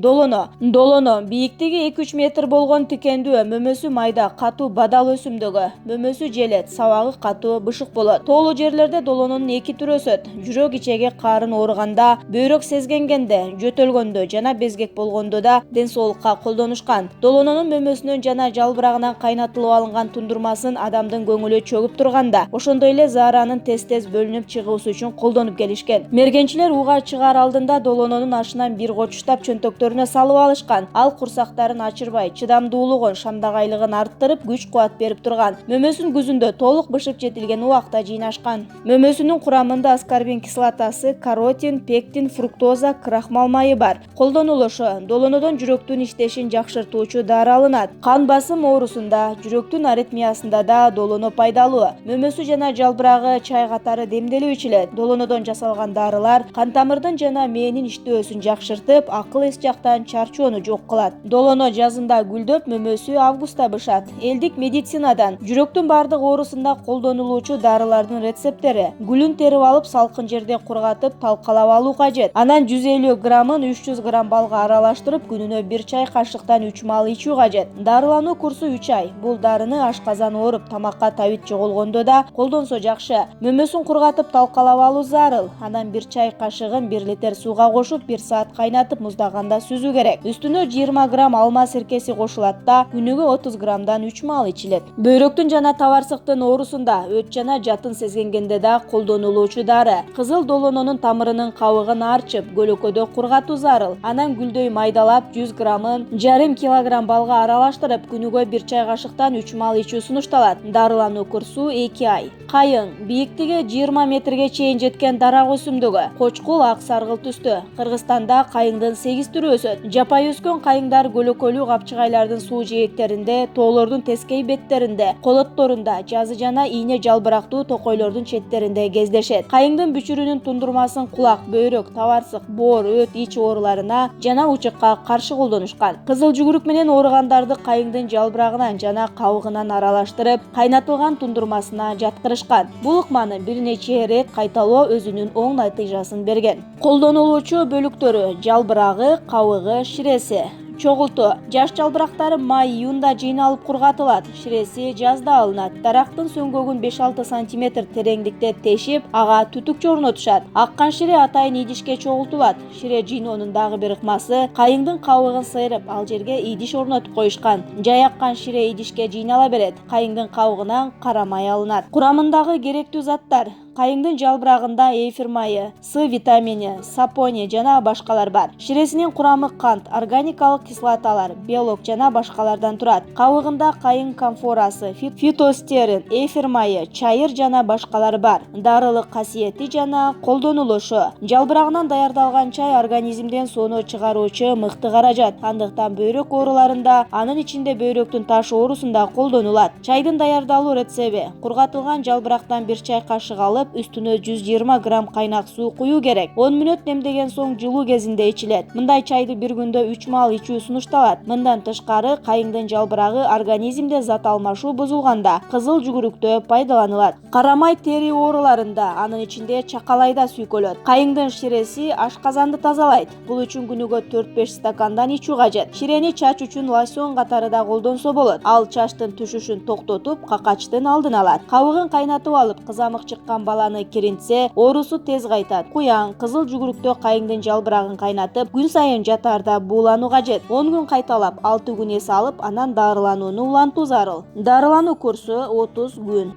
Долоно бийиктиги 2-3 метр болгон тикендүү, мөмөсү майда, катуу бадал өсүмдүгү. Мөмөсү желет, сабагы катуу, бышык болот. Тоолуу жерлерде долононун 2 түрү өсөт. Жүрөк ичеги карын ооруганда, бөйрөк сезгенгенде, жөтөлгөндө жана безгек болгондо да ден соолукка колдонушкан. Долононун мөмөсүнөн жана жалбырагынан кайнатылып алынган тундурмасын адамдын көңүлү чөгүп турганда, ошондой эле зааранын тез бөлүнүп чыгуусу үчүн колдонуп келишкен. Мергенчилер уга чыгаар алдында долононун ашынан бир кочуштап чөнтөктөрүнө салып алышкан. Ал курсактарын ачырбай, чыдамдуулугун, шамдагайлыгын арттырып, күч-кубат берип турган. Мөмөсүн күзүндө толук бышып жетилген убакта жыйнашкан. Мөмөсүнүн курамында аскорбин кислотасы, каротин, пектин, фруктоза, крахмал майы бар. Колдонулушу: долонодон жүрөктүн иштешин жакшыртуучу дары алынат. Кан басым оорусунда, жүрөктүн аритмиясында да долоно пайдалуу. Мөмөсү жана жалбырагы чай катары демделип ичилет. Долонодон жасалган дарылар кан тамырдын жана мээнин иштөөсүн жакшыртып, акыл эс жактан чарчоону жок кылат. Долоно жазында гүлдөп, мөмөсү августта бышат. Элдик медицинадан жүрөктүн бардык оорусунда колдонулуучу дарылардын рецепттери: гүлүн терип алып, салкын жерде кургатып, талкалап алуу кажет. Анан 150 граммын 300 грамм балга аралаштырып, күнүнө 1 чай кашыктан 3 маал ичүү кажет. Дарылануу курсу 3 ай. Бул дарыны ашказан ооруп, тамакка табит жоголгондо да колдонсо жакшы. Мөмөсүн кургатып, талкалап алуу зарыл. Анан 1 чай кашыгын 1 литр сууга кошуп, 1 саат кайнатып, муздаганда сүзүү керек. Үстүнө 20 грамм алма сиркеси кошулат да, күнүгө 30 граммдан 3 маал ичилет. Бөйрөктүн жана табарсыктын оорусунда, өт жана жатын сезгенгенде да колдонулуучу дары. Кызыл долононун тамырынын кабыгын арчып, көлөкөдө кургатуу зарыл. Анан гүлдөй майдалап, 100 граммын 1,5 килограмм балга аралаштырып, күнүгө 1 чай кашыктан 3 маал ичүү сунушталат. Дарылануу курсу 2 ай. Кайың бийиктиги 20 метрге чейин жеткен дарак өсүмдүгү. Кочкул ак саргыл түстө. Кыргызстанда кайыңдын 8 түрү өсөт. Жапай өскөн кайыңдар көлөкөлүү капчыгайлардын суу жээктеринде, тоолордун тескей беттеринде, колотторунда, жазы жана ийне жалбырактуу токойлордун четтеринде кездешет. Кайыңдын бүчүрүнүн тундурмасын кулак, бөйрөк, табарсык, боор, өт, ич ооруларына жана учукка каршы колдонушкан. Кызыл жүгүрүк менен ооругандарды кайыңдын жалбырагынан жана кабыгынан аралаштырып, кайнатылган тундурмасына жаткырышкан. Бул ыкманы бир нече ирет кайталоо өзүнүн оң натыйжасын берген. Колдонулуучу бөлүктөрү: жалбырагы, кабыгы, ширеси. Чогулту: жаш жалбырактары май-июнда жыйналып кургатылат. Ширеси жазда алынат. Дарактын сөңгөгүн 5-6 см тереңдикте тешип, ага түтүкчө орнотушат. Аккан шире атайын идишке чогултулат. Шире жыйноонун дагы бир ыкмасы: кайыңдын кабыгын сыйрып, ал жерге идиш орнотуп коюшкан. Жай аккан шире идишке жыйнала берет. Кайыңдын кабыгынан кара май алынат. Курамындагы керектүү заттар: кайыңдын жалбырагында эфир майы, С витамини, сапони жана башкалар бар. Ширесинин курамы кант, органикалык кислоталар, белок жана башкалардан турат. Кабыгында кайың камфорасы, фитостерин, эфир майы, чайыр жана башкалар бар. Дарылык касиети жана колдонулушу: жалбырагынан даярдалган чай организмден соону чыгаруучу мыкты каражат. Андыктан бөйрөк ооруларында, анын ичинде бөйрөктүн таш оорусунда колдонулат. Чайдын даярдалуу рецеби: кургатылган жалбырактан 1 чай кашык алып, үстүнө 120 грамм кайнак суу куюу керек. 10 мүнөт демдеген соң жылуу кезинде ичилет. Мындай чайды бир күндө 3 маал ичүү сунушталат. Мындан тышкары, кайыңдын жалбырагы организмде зат алмашуу бузулганда, кызыл жүгүрүктө пайдаланылат. Карамай тери ооруларында, анын ичинде чакалайда сүйкөлөт. Кайыңдын ширеси ашказанды тазалайт. Бул үчүн күнүгө 4-5 стакандан ичүү кажет. Ширени чач үчүн лосьон катары да колдонсо болот. Ал чачтын түшүшүн токтотуп, какачтын алдын алат. Кабыгын кайнатып алып, кызамык чыккан баланы киринтсе, оорусу тез кайтат. Куяң, кызыл жүгүрүктө кайыңдын жалбырагын кайнатып, күн сайын жатаарда буулануу кажет. 10 күн кайталап, 6 күн эс алып, анан дарыланууну улантуу зарыл. Дарылануу курсу 30 күн.